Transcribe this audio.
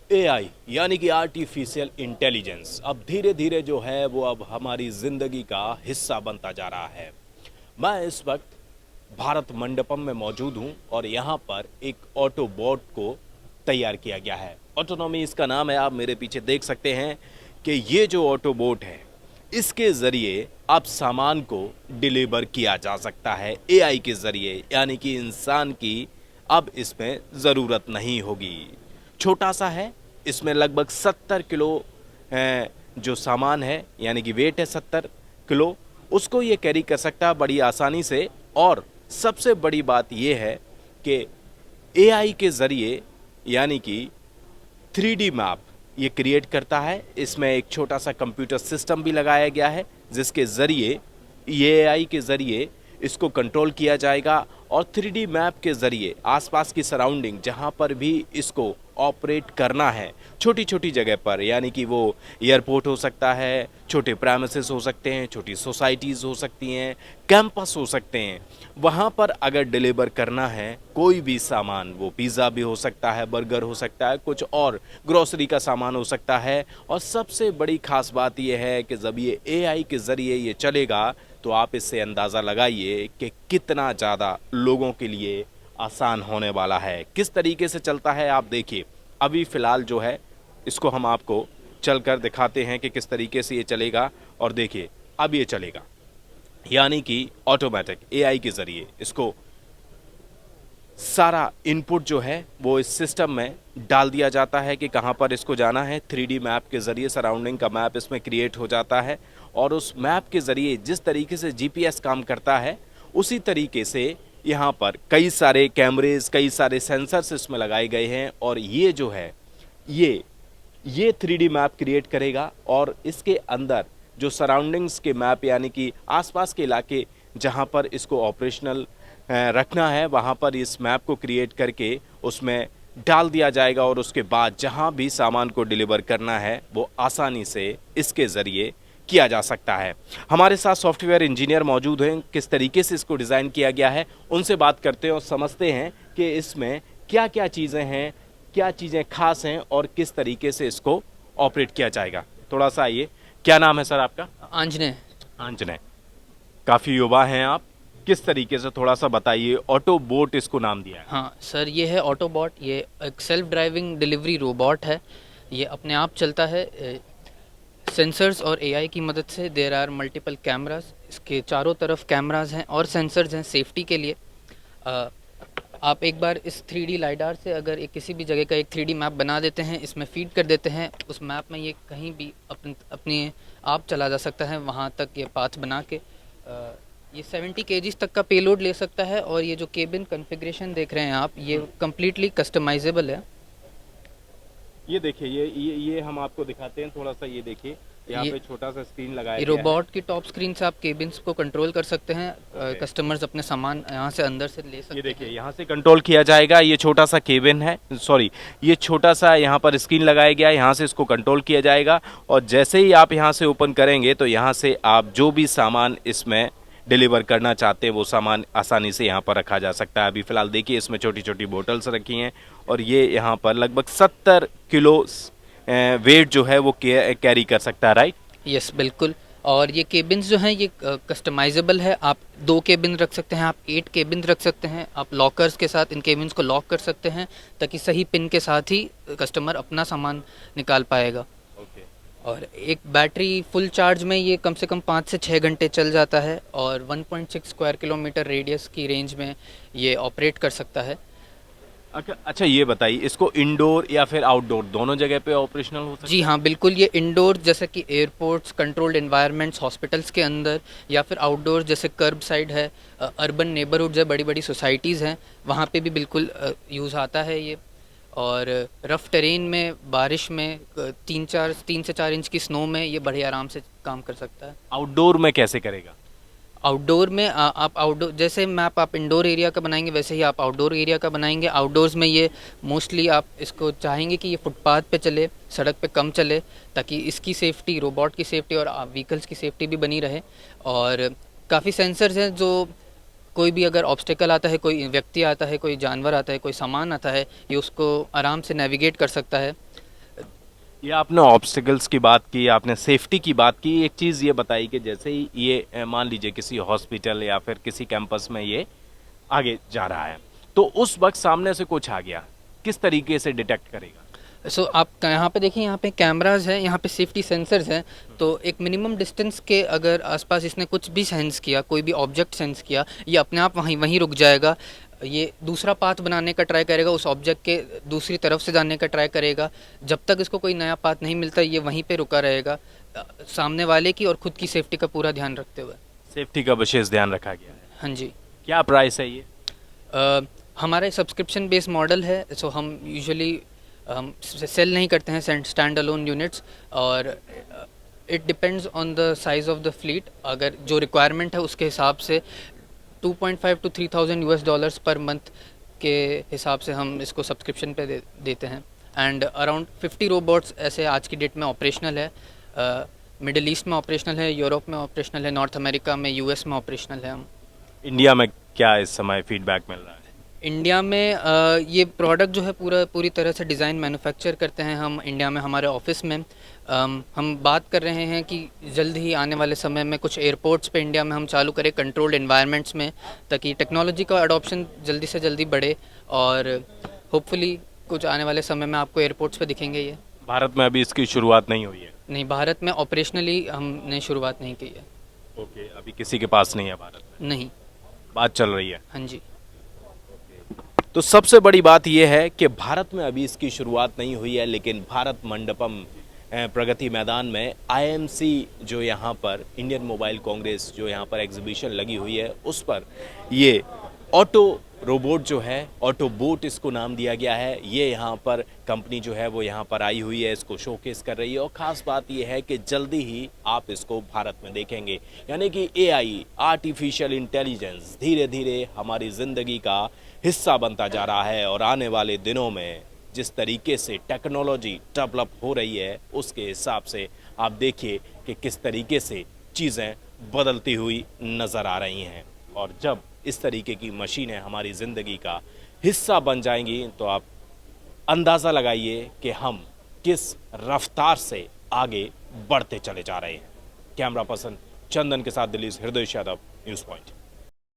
AI यानी कि artificial intelligence अब धीरे धीरे जो है वो अब हमारी जिंदगी का हिस्सा बनता जा रहा है। मैं इस वक्त भारत मंडपम में मौजूद हूं और यहां पर एक ऑटोबॉट को तैयार किया गया है। ऑटोनॉमी इसका नाम है। आप मेरे पीछे देख सकते हैं कि ये जो ऑटोबॉट है इसके ज़रिए अब सामान को डिलीवर किया जा सकता है एआई के ज़रिए, यानी कि इंसान की अब इसमें ज़रूरत नहीं होगी। छोटा सा है, इसमें लगभग 70 किलो जो सामान है यानी कि वेट है 70 किलो, उसको ये कैरी कर सकता है बड़ी आसानी से। और सबसे बड़ी बात ये है कि एआई के ज़रिए यानी कि 3D मैप ये क्रिएट करता है। इसमें एक छोटा सा कंप्यूटर सिस्टम भी लगाया गया है जिसके ज़रिए ये एआई के ज़रिए इसको कंट्रोल किया जाएगा और 3D मैप के ज़रिए आसपास की सराउंडिंग जहां पर भी इसको ऑपरेट करना है, छोटी छोटी जगह पर, यानी कि वो एयरपोर्ट हो सकता है, छोटे प्रेमिसेस हो सकते हैं, छोटी सोसाइटीज़ हो सकती हैं, कैंपस हो सकते हैं, वहाँ पर अगर डिलीवर करना है कोई भी सामान, वो पिज़्ज़ा भी हो सकता है, बर्गर हो सकता है, कुछ और ग्रोसरी का सामान हो सकता है। और सबसे बड़ी खास बात यह है कि जब ये एआई के ज़रिए ये चलेगा तो आप इससे अंदाज़ा लगाइए कि कितना ज़्यादा लोगों के लिए आसान होने वाला है। किस तरीके से चलता है आप देखिए। अभी फ़िलहाल जो है इसको हम आपको चलकर दिखाते हैं कि किस तरीके से ये चलेगा। और देखिए अब ये चलेगा, यानी कि ऑटोमेटिक एआई के ज़रिए इसको सारा इनपुट जो है वो इस सिस्टम में डाल दिया जाता है कि कहाँ पर इसको जाना है। 3D मैप के ज़रिए सराउंडिंग का मैप इसमें क्रिएट हो जाता है और उस मैप के ज़रिए जिस तरीके से जीपीएस काम करता है उसी तरीके से यहाँ पर कई सारे कैमरेज, कई सारे सेंसर्स इसमें लगाए गए हैं। और ये जो है ये 3D मैप क्रिएट करेगा और इसके अंदर जो सराउंडिंग्स के मैप यानी कि आसपास के इलाके जहाँ पर इसको ऑपरेशनल रखना है वहाँ पर इस मैप को क्रिएट करके उसमें डाल दिया जाएगा और उसके बाद जहाँ भी सामान को डिलीवर करना है वो आसानी से इसके ज़रिए किया जा सकता है। हमारे साथ सॉफ्टवेयर इंजीनियर मौजूद हैं। किस तरीके से इसको डिज़ाइन किया गया है उनसे बात करते हैं और समझते हैं कि इसमें क्या क्या चीज़ें हैं, क्या चीज़ें खास हैं और किस तरीके से इसको ऑपरेट किया जाएगा। थोड़ा सा आइए, क्या नाम है सर आपका? आंजने। आंजने। काफ़ी युवा हैं आप, किस तरीके से थोड़ा सा बताइए। ऑटोबोट इसको नाम दिया है। हाँ सर, ये है ऑटोबॉट। ये एक सेल्फ ड्राइविंग डिलीवरी रोबोट है। ये अपने आप चलता है सेंसर्स और एआई की मदद से। देयर आर मल्टीपल कैमरास, इसके चारों तरफ कैमरास हैं और सेंसर्स हैं सेफ्टी के लिए। आप एक बार इस 3D लाइडार से अगर एक किसी भी जगह का एक 3D मैप बना देते हैं, इसमें फीड कर देते हैं, उस मैप में ये कहीं भी अपने आप चला जा सकता है वहाँ तक, ये पाथ बना के। ये 70 kgs तक का पेलोड ले सकता है। और ये जो केबिन कॉन्फ़िगरेशन देख रहे हैं आप, ये कम्प्लीटली कस्टमाइजेबल है। ये देखिए, ये हम आपको दिखाते हैं थोड़ा सा। ये देखिए यहाँ ये पे छोटा सा स्क्रीन लगाया ये गया है। रोबोट की टॉप स्क्रीन से आप केबिन्स को कंट्रोल कर सकते हैं। कस्टमर्स अपने सामान यहाँ से अंदर से ले सकते ये हैं। देखिए यहाँ से कंट्रोल किया जाएगा। ये छोटा सा केबिन है, सॉरी, ये छोटा सा यहाँ पर स्क्रीन लगाया गया है, यहाँ से इसको कंट्रोल किया जाएगा। और जैसे ही आप यहाँ से ओपन करेंगे तो यहाँ से आप जो भी सामान इसमें डिलीवर करना चाहते हैं वो सामान आसानी से यहाँ पर रखा जा सकता है। अभी फ़िलहाल देखिए इसमें छोटी छोटी बोटल्स रखी हैं और ये यहाँ पर लगभग 70 किलो वेट जो है वो कैरी कर सकता है, राइट? यस बिल्कुल। और ये केबिन्स जो हैं ये कस्टमाइजेबल है। आप 2 केबिन रख सकते हैं, आप 8 केबिन रख सकते हैं। आप लॉकर्स के साथ इन केबिन्स को लॉक कर सकते हैं ताकि सही पिन के साथ ही कस्टमर अपना सामान निकाल पाएगा। और एक बैटरी फुल चार्ज में ये कम से कम 5 से 6 घंटे चल जाता है और 1.6 स्क्वायर किलोमीटर रेडियस की रेंज में ये ऑपरेट कर सकता है। अच्छा ये बताइए, इसको इंडोर या फिर आउटडोर दोनों जगह पे ऑपरेशनल हो सकता है? जी हाँ बिल्कुल। ये इंडोर जैसे कि एयरपोर्ट्स, कंट्रोल्ड एनवायरनमेंट्स, हॉस्पिटल्स के अंदर, या फिर आउटडोर जैसे कर्ब साइड है, अर्बन नेबरहुड्स है, बड़ी बड़ी सोसाइटीज़ हैं, वहाँ पे भी बिल्कुल यूज़ आता है ये। और रफ़ टेरेन में, बारिश में, 3 से 4 इंच की स्नो में ये बड़े आराम से काम कर सकता है। आउटडोर में कैसे करेगा? आउटडोर में आप आउटडोर जैसे मैप आप इंडोर एरिया का बनाएंगे वैसे ही आप आउटडोर एरिया का बनाएंगे। आउटडोर्स में ये मोस्टली आप इसको चाहेंगे कि ये फुटपाथ पे चले, सड़क पे कम चले, ताकि इसकी सेफ्टी, रोबोट की सेफ्टी और व्हीकल्स की सेफ्टी भी बनी रहे। और काफ़ी सेंसर्स हैं जो कोई भी अगर ऑब्स्टेकल आता है, कोई व्यक्ति आता है, कोई जानवर आता है, कोई सामान आता है, ये उसको आराम से नेविगेट कर सकता है। ये आपने ऑब्स्टिकल्स की बात की, आपने सेफ्टी की बात की। एक चीज़ ये बताई कि जैसे ही ये मान लीजिए किसी हॉस्पिटल या फिर किसी कैंपस में ये आगे जा रहा है, तो उस वक्त सामने से कुछ आ गया, किस तरीके से डिटेक्ट करेगा? सो आप यहाँ पे देखिए, यहाँ पे कैमराज हैं, यहाँ पे सेफ्टी सेंसर्स हैं। तो एक मिनिमम डिस्टेंस के अगर आसपास इसने कुछ भी सेंस किया, कोई भी ऑब्जेक्ट सेंस किया, ये अपने आप वहीं वहीं रुक जाएगा। ये दूसरा पाथ बनाने का ट्राई करेगा, उस ऑब्जेक्ट के दूसरी तरफ से जाने का ट्राई करेगा। जब तक इसको कोई नया पाथ नहीं मिलता, ये वहीं पे रुका रहेगा, सामने वाले की और खुद की सेफ्टी का पूरा ध्यान रखते हुए। सेफ्टी का विशेष ध्यान रखा गया है। हाँ जी। क्या प्राइस है ये? हमारा सब्सक्रिप्शन बेस्ड मॉडल है। सो हम यूजुअली हम सेल नहीं करते हैं स्टैंड अलोन यूनिट्स, और it depends on the size of the fleet. अगर जो रिक्वायरमेंट है उसके हिसाब से 2.5 to 3,000 US dollars per month के हिसाब से हम इसको सब्सक्रिप्शन पे देते हैं। एंड अराउंड 50 रोबोट्स ऐसे आज की डेट में ऑपरेशनल है। मिडिल ईस्ट में ऑपरेशनल है, यूरोप में ऑपरेशनल है, नॉर्थ अमेरिका में, यूएस में ऑपरेशनल है। हम इंडिया में क्या इस समय फीडबैक मिल रहा है? इंडिया में ये प्रोडक्ट जो है पूरी तरह से डिज़ाइन मैन्युफैक्चर करते हैं हम इंडिया में हमारे ऑफिस में। हम बात कर रहे हैं कि जल्द ही आने वाले समय में कुछ एयरपोर्ट्स पे इंडिया में हम चालू करें, कंट्रोल्ड एनवायरनमेंट्स में, ताकि टेक्नोलॉजी का अडॉप्शन जल्दी से जल्दी बढ़े। और होपफुली कुछ आने वाले समय में आपको एयरपोर्ट्स पे दिखेंगे ये। भारत में अभी इसकी शुरुआत नहीं हुई है? नहीं, भारत में ऑपरेशनली हमने शुरुआत नहीं की है। ओके, अभी किसी के पास नहीं है भारत में? नहीं। बात चल रही है। हाँ जी। तो सबसे बड़ी बात यह है कि भारत में अभी इसकी शुरुआत नहीं हुई है, लेकिन भारत मंडपम प्रगति मैदान में आईएमसी जो यहाँ पर इंडियन मोबाइल कांग्रेस जो यहाँ पर एग्जीबिशन लगी हुई है, उस पर ये ऑटो रोबोट जो है, ऑटो बोट इसको नाम दिया गया है, ये यहाँ पर कंपनी जो है वो यहाँ पर आई हुई है, इसको शोकेस कर रही है। और ख़ास बात ये है कि जल्दी ही आप इसको भारत में देखेंगे। यानी कि एआई, आर्टिफिशियल इंटेलिजेंस, धीरे धीरे हमारी ज़िंदगी का हिस्सा बनता जा रहा है। और आने वाले दिनों में जिस तरीके से टेक्नोलॉजी डेवलप हो रही है, उसके हिसाब से आप देखिए कि किस तरीके से चीज़ें बदलती हुई नज़र आ रही हैं। और जब इस तरीके की मशीनें हमारी ज़िंदगी का हिस्सा बन जाएंगी, तो आप अंदाज़ा लगाइए कि हम किस रफ्तार से आगे बढ़ते चले जा रहे हैं। कैमरा पर्सन चंदन के साथ दिलीप हृदय यादव, न्यूज़ पॉइंट।